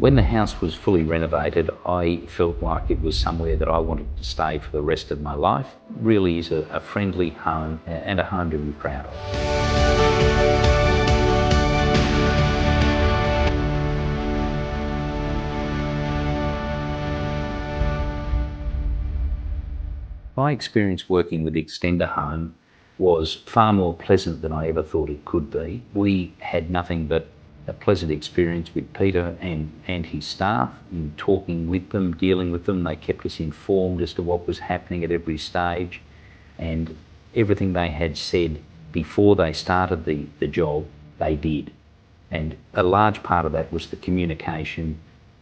When the house was fully renovated, I felt like it was somewhere that I wanted to stay for the rest of my life. Really is a friendly home and a home to be proud of. My experience working with ExtendAHome was far more pleasant than I ever thought it could be. We had nothing but a pleasant experience with Peter and his staff in talking with them, dealing with them. They kept us informed as to what was happening at every stage, and everything they had said before they started the job, they did. And a large part of that was the communication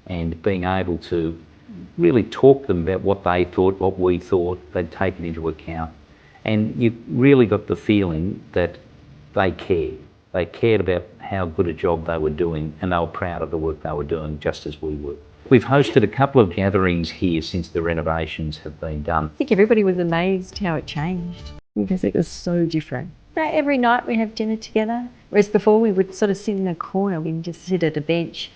and being able to really talk to them about what they thought, what we thought. They'd take it into account. And you really got the feeling that they cared. They cared about how good a job they were doing, and they were proud of the work they were doing, just as we were. We've hosted a couple of gatherings here since the renovations have been done. I think everybody was amazed how it changed because it was so different. Every night we have dinner together, whereas before we would sort of sit in a corner, we'd just sit at a bench.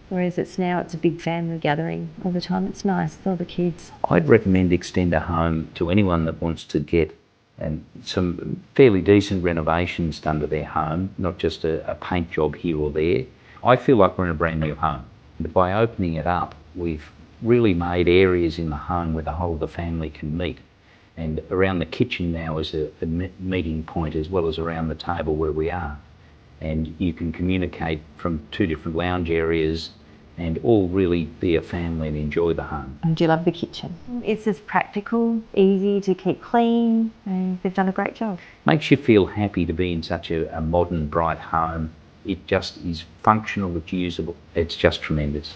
Whereas it's a big family gathering all the time. It's nice with all the kids. I'd recommend ExtendAHome to anyone that wants to get some fairly decent renovations done to their home, not just a paint job here or there. I feel like we're in a brand new home. But by opening it up, we've really made areas in the home where the whole of the family can meet. And around the kitchen now is a meeting point, as well as around the table where we are. And you can communicate from two different lounge areas and all really be a family and enjoy the home. And do you love the kitchen? It's just practical, easy to keep clean, and they've done a great job. Makes you feel happy to be in such a modern, bright home. It just is functional, it's usable. It's just tremendous.